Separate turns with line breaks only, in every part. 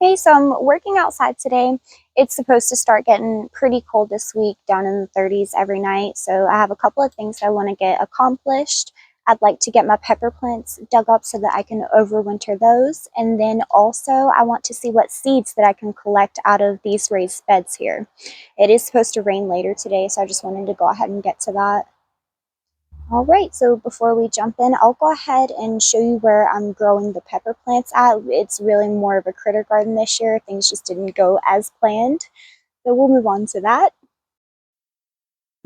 Hey, so I'm working outside today. It's supposed to start getting pretty cold this week, down in the 30s every night. So I have a couple of things I want to get accomplished. I'd like to get my pepper plants dug up so that I can overwinter those. And then also I want to see what seeds that I can collect out of these raised beds here. It is supposed to rain later today, so I just wanted to go ahead and get to that. All right, so before we jump in, I'll go ahead and show you where I'm growing the pepper plants at. It's really more of a critter garden this year. Things just didn't go as planned. So we'll move on to that.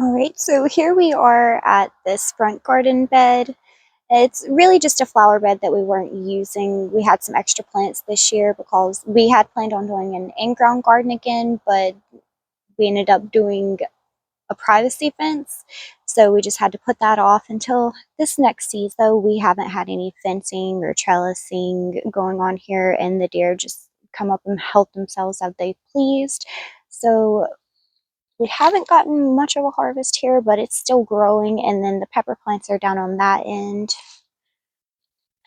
All right, so here we are at this front garden bed. It's really just a flower bed that we weren't using. We had some extra plants this year because we had planned on doing an in-ground garden again, but we ended up doing a privacy fence. So we just had to put that off until this next season. So we haven't had any fencing or trellising going on here, and the deer just come up and help themselves as they pleased. So we haven't gotten much of a harvest here, but it's still growing. And then the pepper plants are down on that end.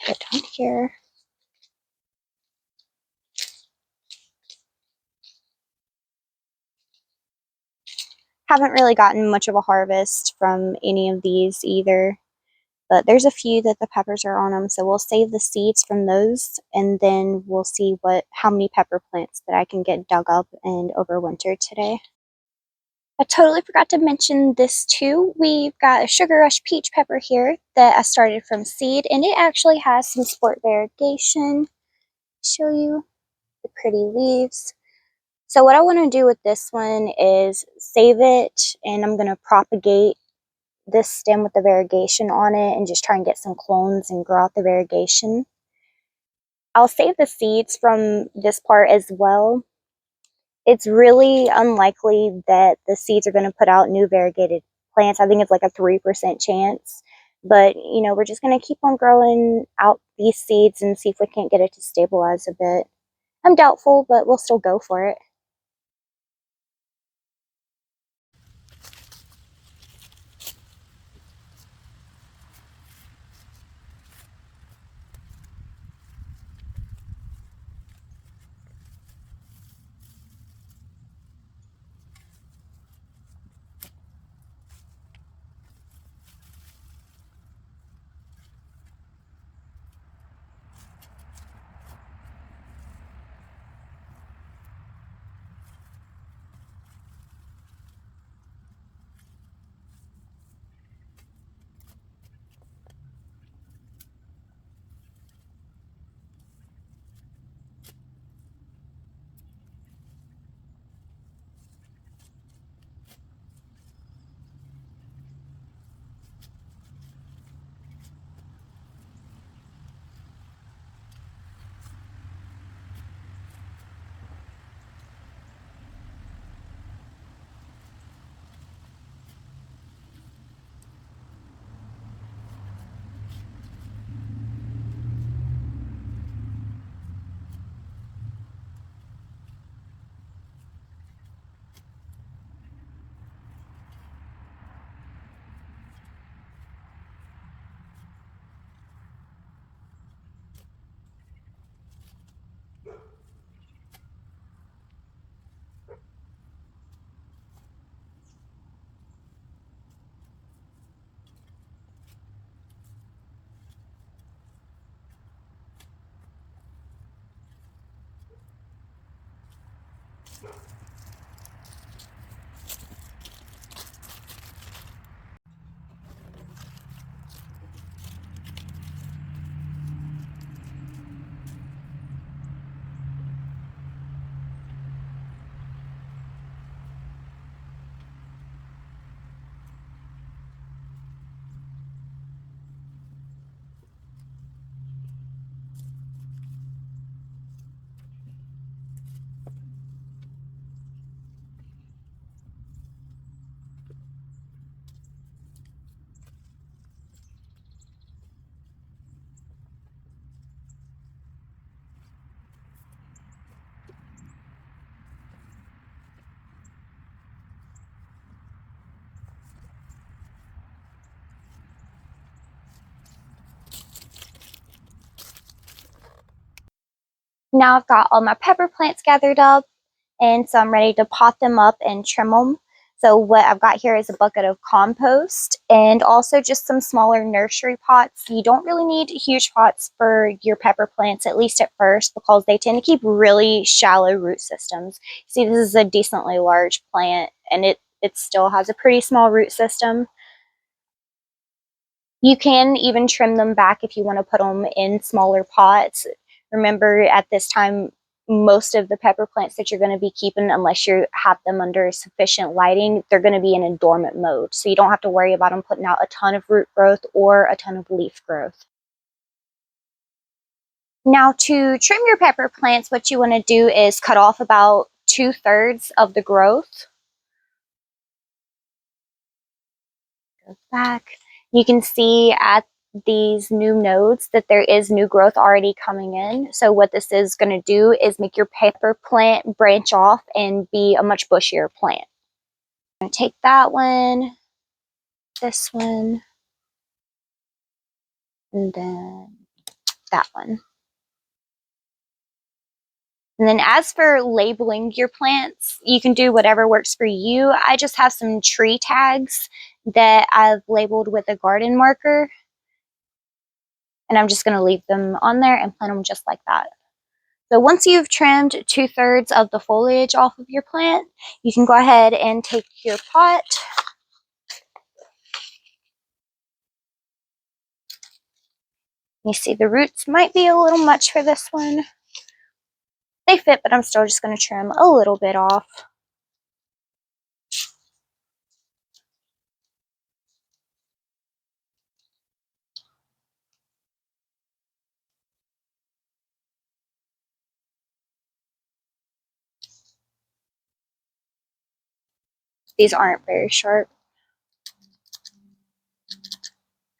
Get down here. Haven't really gotten much of a harvest from any of these either. But there's a few that the peppers are on them, so we'll save the seeds from those, and then we'll see how many pepper plants that I can get dug up and overwintered today. I totally forgot to mention this too. We've got a Sugar Rush peach pepper here that I started from seed, and it actually has some sport variegation. Show you the pretty leaves. So what I want to do with this one is save it, and I'm going to propagate this stem with the variegation on it and just try and get some clones and grow out the variegation. I'll save the seeds from this part as well. It's really unlikely that the seeds are going to put out new variegated plants. I think it's like a 3% chance. But, we're just going to keep on growing out these seeds and see if we can't get it to stabilize a bit. I'm doubtful, but we'll still go for it. Now I've got all my pepper plants gathered up, and so I'm ready to pot them up and trim them. So what I've got here is a bucket of compost and also just some smaller nursery pots. You don't really need huge pots for your pepper plants, at least at first, because they tend to keep really shallow root systems. See, this is a decently large plant, and it still has a pretty small root system. You can even trim them back if you want to put them in smaller pots. Remember, at this time, most of the pepper plants that you're going to be keeping, unless you have them under sufficient lighting, they're going to be in a dormant mode. So you don't have to worry about them putting out a ton of root growth or a ton of leaf growth. Now, to trim your pepper plants, what you want to do is cut off about 2/3 of the growth. Go back. You can see at these new nodes that there is new growth already coming in. So what this is going to do is make your pepper plant branch off and be a much bushier plant. I'm going to take that one, this one, and then that one. And then as for labeling your plants, you can do whatever works for you. I just have some tree tags that I've labeled with a garden marker, and I'm just going to leave them on there and plant them just like that. So once you've trimmed 2/3 of the foliage off of your plant, you can go ahead and take your pot. You see the roots might be a little much for this one. They fit, but I'm still just going to trim a little bit off. These aren't very sharp.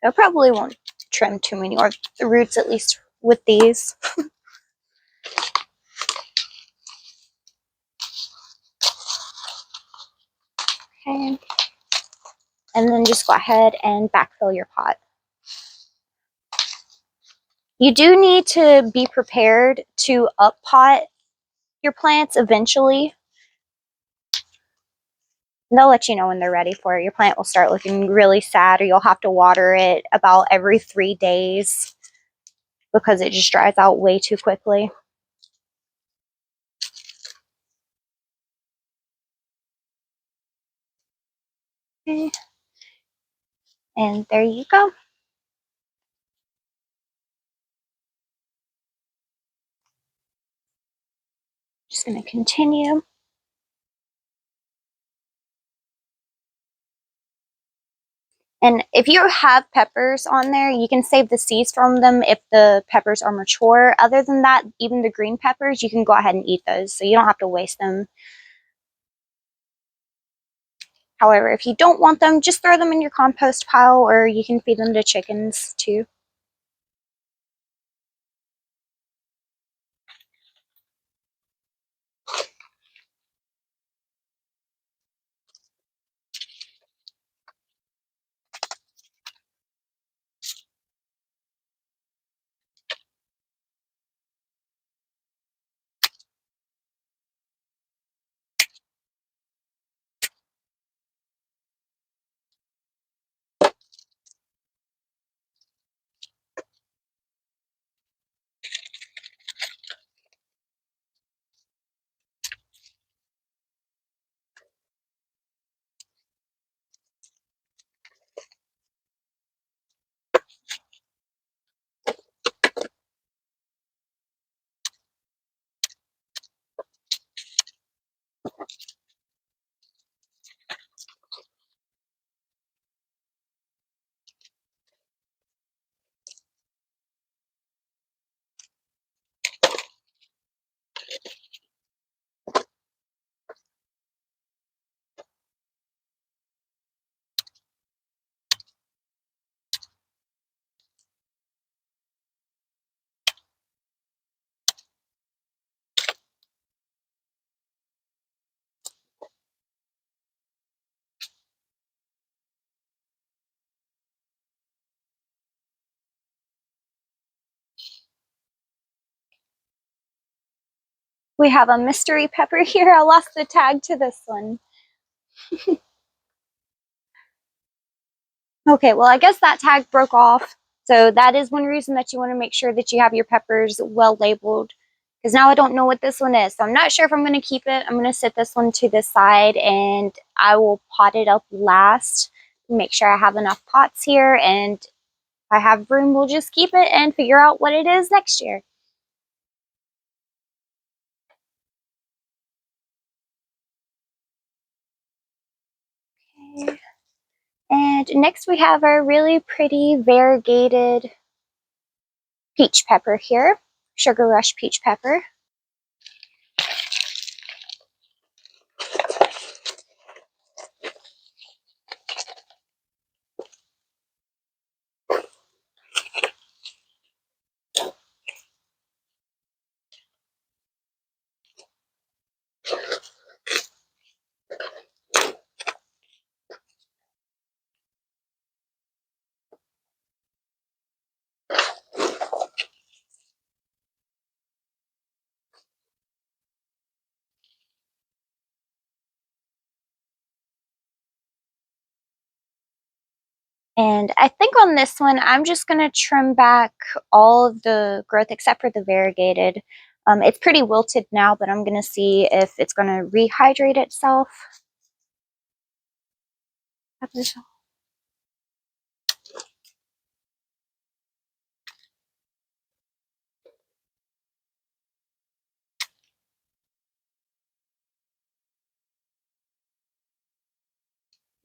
I probably won't trim too many, or the roots at least with these. Okay. And then just go ahead and backfill your pot. You do need to be prepared to up pot your plants eventually. They'll let you know when they're ready for it. Your plant will start looking really sad, or you'll have to water it about every 3 days because it just dries out way too quickly. Okay. And there you go. Just going to continue. And if you have peppers on there, you can save the seeds from them if the peppers are mature. Other than that, even the green peppers, you can go ahead and eat those, so you don't have to waste them. However, if you don't want them, just throw them in your compost pile, or you can feed them to chickens too. We have a mystery pepper here. I lost the tag to this one. Okay, well, I guess that tag broke off. So that is one reason that you want to make sure that you have your peppers well labeled. Because now I don't know what this one is. So I'm not sure if I'm going to keep it. I'm going to set this one to the side and I will pot it up last. Make sure I have enough pots here. And if I have room, we'll just keep it and figure out what it is next year. Okay. And next we have our really pretty variegated peach pepper here. Sugar Rush peach pepper. And I think on this one, I'm just going to trim back all of the growth except for the variegated. It's pretty wilted now, but I'm going to see if it's going to rehydrate itself. I'm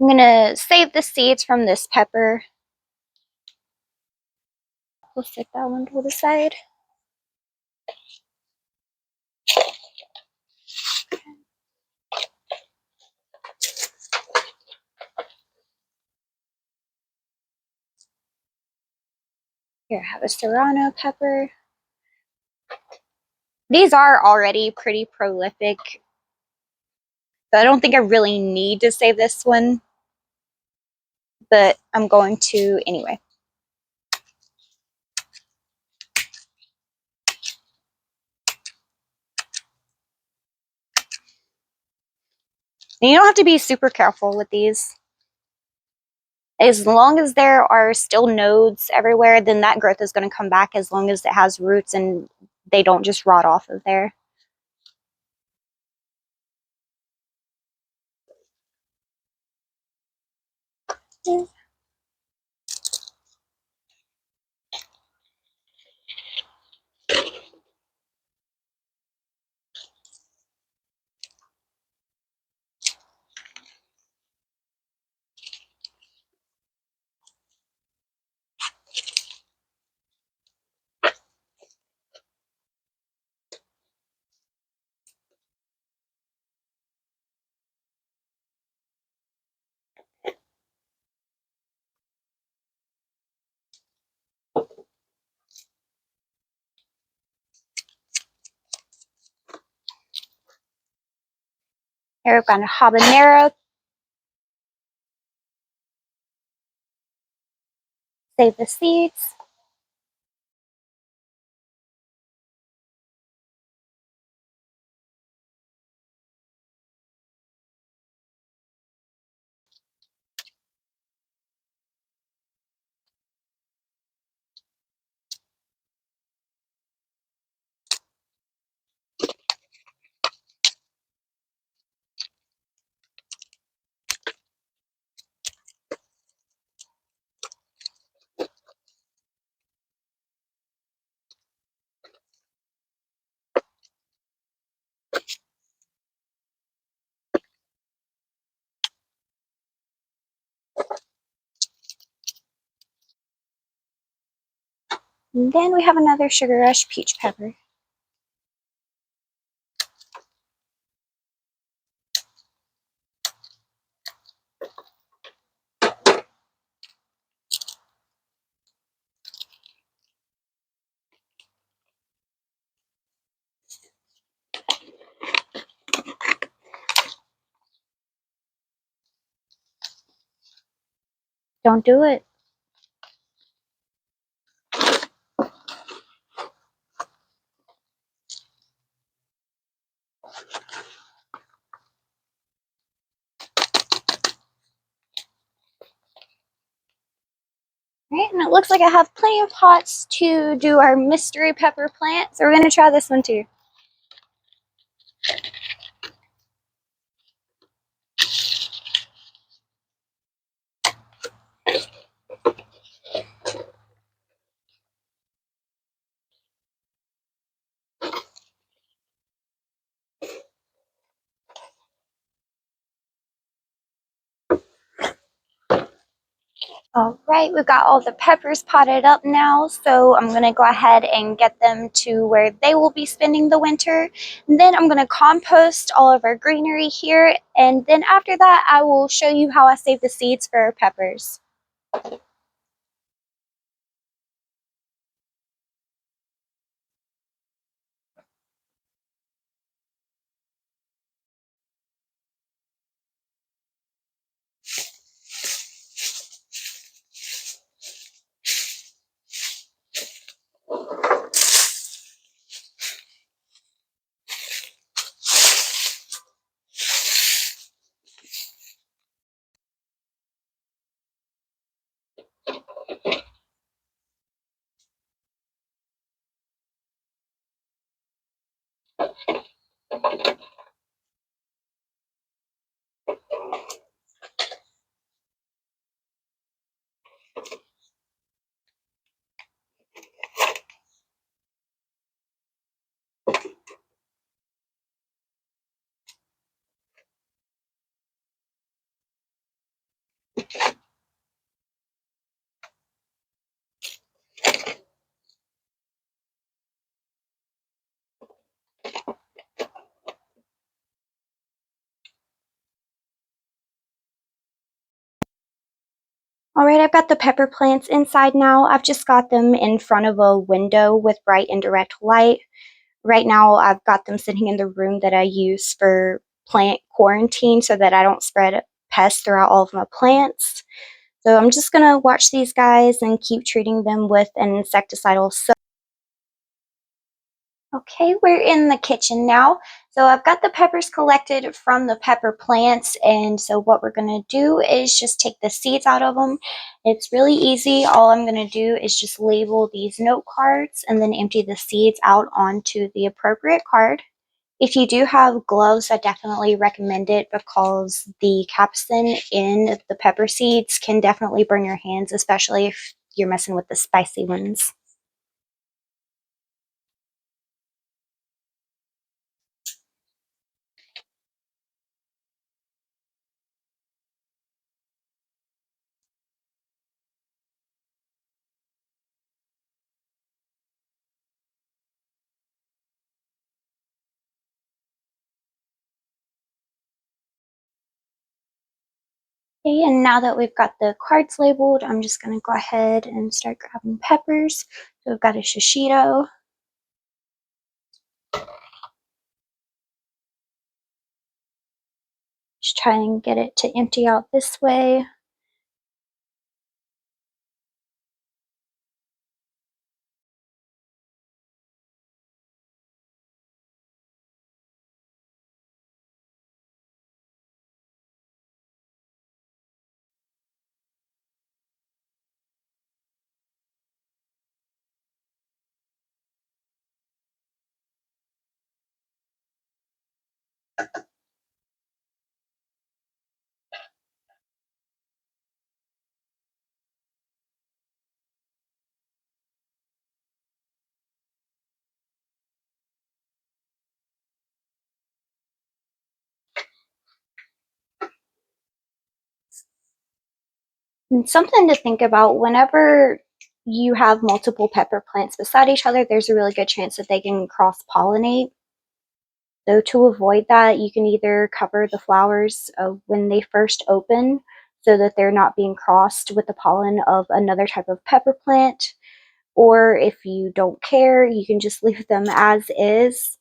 going to save the seeds from this pepper. We'll set that one to the side. Here I have a serrano pepper. These are already pretty prolific, so I don't think I really need to save this one, but I'm going to anyway. And you don't have to be super careful with these. As long as there are still nodes everywhere, then that growth is going to come back as long as it has roots and they don't just rot off of there. Yeah. Here we've got a habanero. Save the seeds. And then we have another Sugar Rush peach pepper. Don't do it. Right, and it looks like I have plenty of pots to do our mystery pepper plant, so we're going to try this one too. All right, we've got all the peppers potted up now, so I'm going to go ahead and get them to where they will be spending the winter. And then I'm going to compost all of our greenery here, and then after that I will show you how I save the seeds for our peppers. All right, I've got the pepper plants inside now. I've just got them in front of a window with bright indirect light. Right now, I've got them sitting in the room that I use for plant quarantine so that I don't spread pests throughout all of my plants. So I'm just going to watch these guys and keep treating them with an insecticidal soap. Okay, we're in the kitchen now. So I've got the peppers collected from the pepper plants, and so what we're going to do is just take the seeds out of them. It's really easy. All I'm going to do is just label these note cards and then empty the seeds out onto the appropriate card. If you do have gloves, I definitely recommend it because the capsaicin in the pepper seeds can definitely burn your hands, especially if you're messing with the spicy ones. Okay, and now that we've got the cards labeled, I'm just going to go ahead and start grabbing peppers. So we've got a shishito. Just try and get it to empty out this way. And something to think about whenever you have multiple pepper plants beside each other, there's a really good chance that they can cross-pollinate. So to avoid that, you can either cover the flowers when they first open so that they're not being crossed with the pollen of another type of pepper plant, or if you don't care, you can just leave them as is.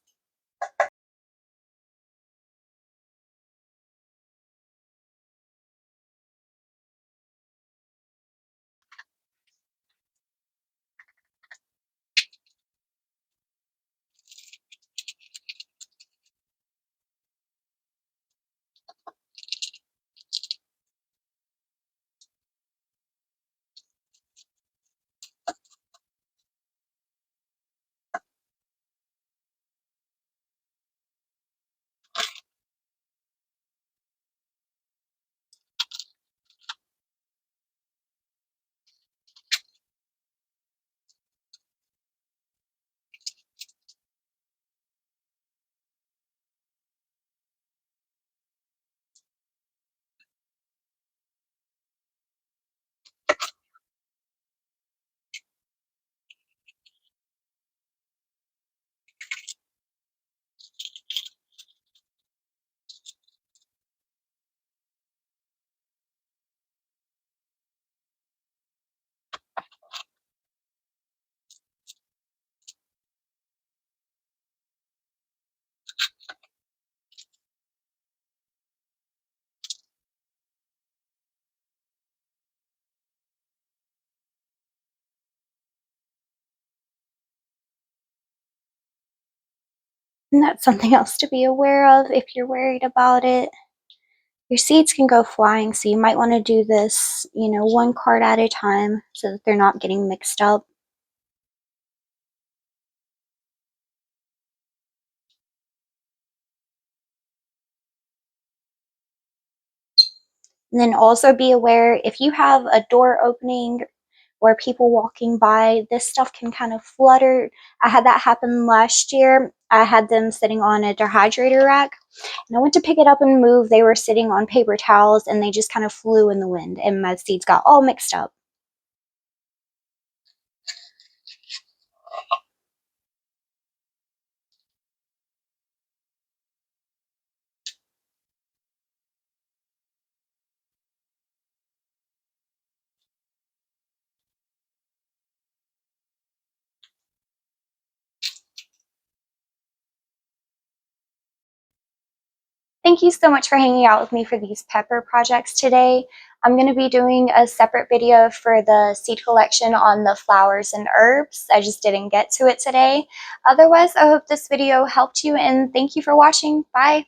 And that's something else to be aware of if you're worried about it. Your seeds can go flying, so you might want to do this, one card at a time so that they're not getting mixed up. And then also be aware if you have a door opening or people walking by, this stuff can kind of flutter. I had that happen last year. I had them sitting on a dehydrator rack, and I went to pick it up and move. They were sitting on paper towels and they just kind of flew in the wind, and my seeds got all mixed up. Thank you so much for hanging out with me for these pepper projects today. I'm going to be doing a separate video for the seed collection on the flowers and herbs. I just didn't get to it today. Otherwise, I hope this video helped you, and thank you for watching. Bye.